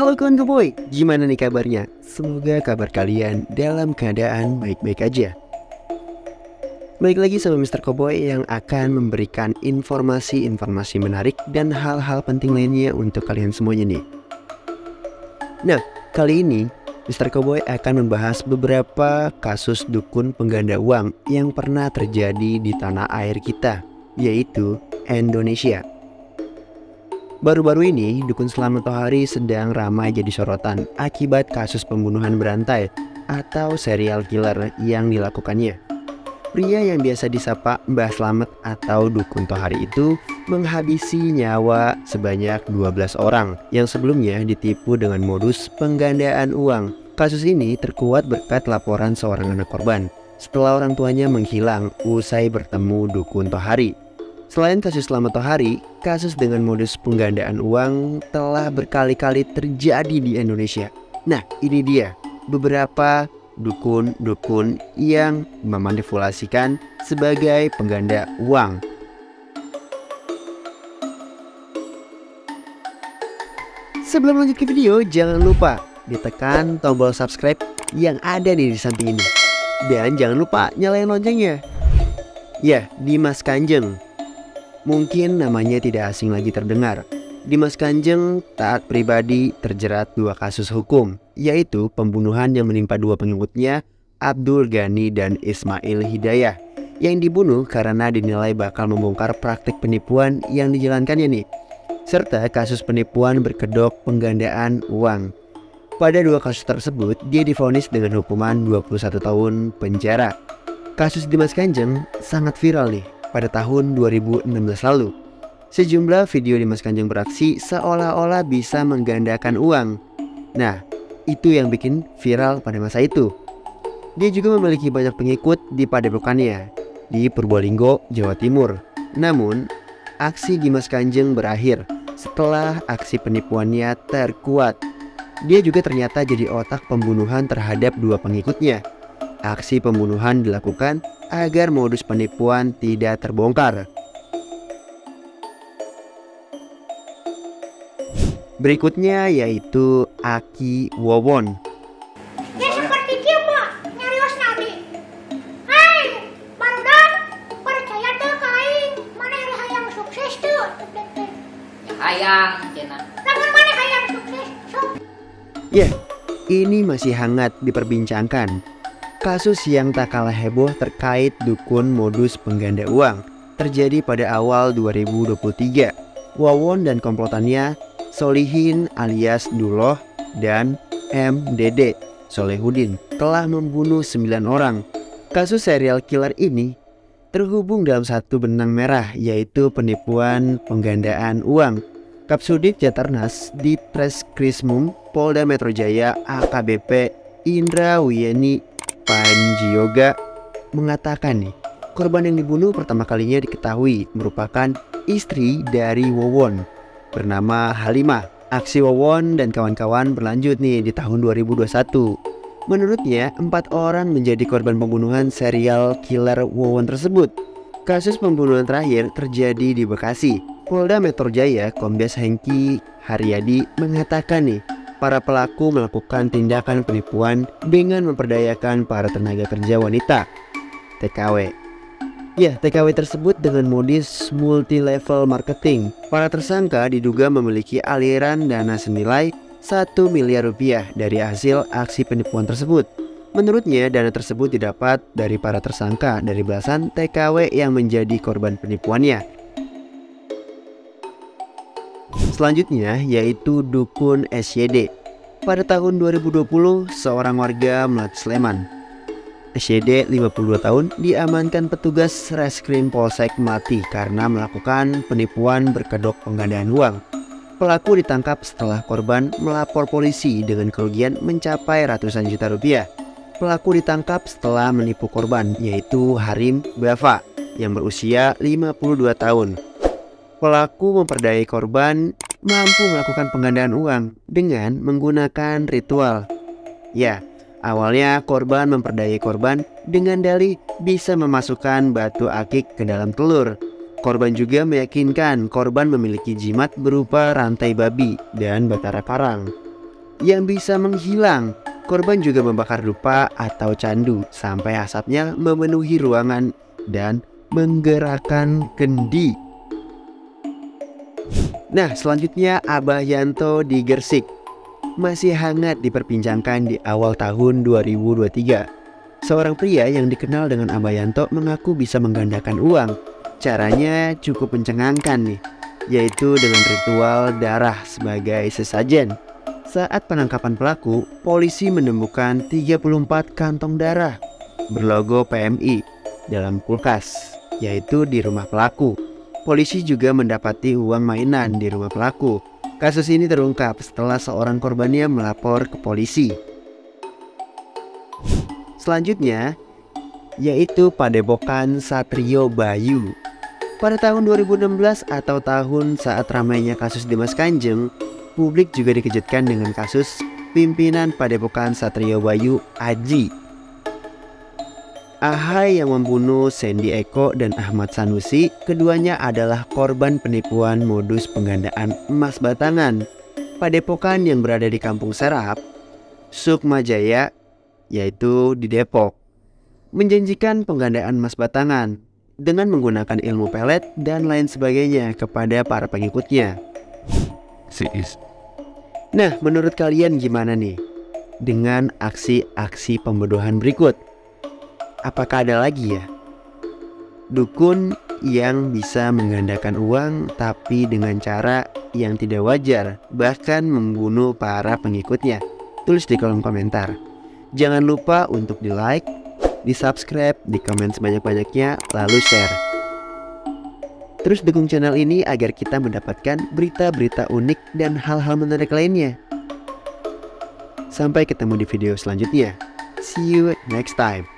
Halo kawan Keboy, gimana nih kabarnya? Semoga kabar kalian dalam keadaan baik-baik aja. Baik lagi sama Mr. Koboi yang akan memberikan informasi-informasi menarik dan hal-hal penting lainnya untuk kalian semuanya nih. Nah, kali ini Mr. Koboi akan membahas beberapa kasus dukun pengganda uang yang pernah terjadi di tanah air kita, yaitu Indonesia. Baru-baru ini, dukun Slamet Tohari sedang ramai jadi sorotan akibat kasus pembunuhan berantai atau serial killer yang dilakukannya. Pria yang biasa disapa Mbah Slamet atau dukun Tohari itu menghabisi nyawa sebanyak 12 orang yang sebelumnya ditipu dengan modus penggandaan uang. Kasus ini terkuat berkat laporan seorang anak korban setelah orang tuanya menghilang usai bertemu dukun Tohari. Selain kasus Slamet Tohari, kasus dengan modus penggandaan uang telah berkali-kali terjadi di Indonesia. Nah, ini dia beberapa dukun-dukun yang memanipulasikan sebagai pengganda uang. Sebelum lanjut ke video, jangan lupa ditekan tombol subscribe yang ada di samping ini. Dan jangan lupa nyalain loncengnya. Ya, Dimas Kanjeng. Mungkin namanya tidak asing lagi terdengar. Dimas Kanjeng taat pribadi terjerat 2 kasus hukum, yaitu pembunuhan yang menimpa 2 pengikutnya, Abdul Ghani dan Ismail Hidayah, yang dibunuh karena dinilai bakal membongkar praktik penipuan yang dijalankannya nih, serta kasus penipuan berkedok penggandaan uang. Pada 2 kasus tersebut, dia divonis dengan hukuman 21 tahun penjara. Kasus Dimas Kanjeng sangat viral nih pada tahun 2016 lalu. Sejumlah video Dimas Kanjeng beraksi seolah-olah bisa menggandakan uang. Nah, itu yang bikin viral pada masa itu. Dia juga memiliki banyak pengikut di padepokannya di Purbolinggo, Jawa Timur. Namun, aksi Dimas Kanjeng berakhir setelah aksi penipuannya terkuat. Dia juga ternyata jadi otak pembunuhan terhadap 2 pengikutnya. Aksi pembunuhan dilakukan agar modus penipuan tidak terbongkar. Berikutnya yaitu Aki Wowon. Ya seperti dia Pak, nyarios nabi. Hai, barudak, percaya teu ka aing, maneh hayang sukses teu. Hayang cenah. Lamun maneh hayang sukses, sok. Ya, ini masih hangat diperbincangkan. Kasus yang tak kalah heboh terkait dukun modus pengganda uang terjadi pada awal 2023. Wowon dan komplotannya Solihin alias Duloh dan MDD Solehudin telah membunuh 9 orang. Kasus serial killer ini terhubung dalam satu benang merah, yaitu penipuan penggandaan uang. Kapsudit Jatarnas di Treskrimum Polda Metro Jaya AKBP Indra Wiyeni Panjioga mengatakan nih, korban yang dibunuh pertama kalinya diketahui merupakan istri dari Wowon bernama Halimah. Aksi Wowon dan kawan-kawan berlanjut nih di tahun 2021. Menurutnya, 4 orang menjadi korban pembunuhan serial killer Wowon tersebut. Kasus pembunuhan terakhir terjadi di Bekasi. Polda Metro Jaya Kombes Hengki Haryadi mengatakan nih, para pelaku melakukan tindakan penipuan dengan memperdayakan para tenaga kerja wanita (TKW). Ya, TKW tersebut dengan modus multi-level marketing. Para tersangka diduga memiliki aliran dana senilai 1 miliar rupiah dari hasil aksi penipuan tersebut. Menurutnya, dana tersebut didapat dari para tersangka dari belasan TKW yang menjadi korban penipuannya. Selanjutnya yaitu dukun SYD. Pada tahun 2020, seorang warga Melati Sleman, SYD 52 tahun, diamankan petugas Reskrim Polsek Melati karena melakukan penipuan berkedok penggandaan uang. Pelaku ditangkap setelah korban melapor polisi dengan kerugian mencapai ratusan juta rupiah. Pelaku ditangkap setelah menipu korban, yaitu Harim Bafa yang berusia 52 tahun. Pelaku memperdayai korban mampu melakukan penggandaan uang dengan menggunakan ritual. Ya, awalnya korban memperdayai korban dengan dalih bisa memasukkan batu akik ke dalam telur. Korban juga meyakinkan korban memiliki jimat berupa rantai babi dan batara karang. yang bisa menghilang. Korban juga membakar dupa atau candu sampai asapnya memenuhi ruangan dan menggerakkan kendi. Nah, selanjutnya Abah Yanto di Gresik masih hangat diperbincangkan di awal tahun 2023. Seorang pria yang dikenal dengan Abah Yanto mengaku bisa menggandakan uang. Caranya cukup mencengangkan nih, yaitu dengan ritual darah sebagai sesajen. Saat penangkapan pelaku, polisi menemukan 34 kantong darah berlogo PMI dalam kulkas, yaitu di rumah pelaku. Polisi juga mendapati uang mainan di rumah pelaku. Kasus ini terungkap setelah seorang korbannya melapor ke polisi. Selanjutnya, yaitu Padepokan Satrio Bayu. Pada tahun 2016 atau tahun saat ramainya kasus Dimas Kanjeng, publik juga dikejutkan dengan kasus pimpinan Padepokan Satrio Bayu, Aji. Ahai yang membunuh Sandy Eko dan Ahmad Sanusi, keduanya adalah korban penipuan modus penggandaan emas batangan. Padepokan yang berada di Kampung Serap, Sukma Jaya, yaitu di Depok, menjanjikan penggandaan emas batangan dengan menggunakan ilmu pelet dan lain sebagainya kepada para pengikutnya. Nah, menurut kalian gimana nih dengan aksi-aksi pembodohan berikut? Apakah ada lagi ya dukun yang bisa menggandakan uang tapi dengan cara yang tidak wajar, bahkan membunuh para pengikutnya? Tulis di kolom komentar. Jangan lupa untuk di like, di subscribe, di komen sebanyak-banyaknya, lalu share. Terus dukung channel ini agar kita mendapatkan berita-berita unik dan hal-hal menarik lainnya. Sampai ketemu di video selanjutnya. See you next time.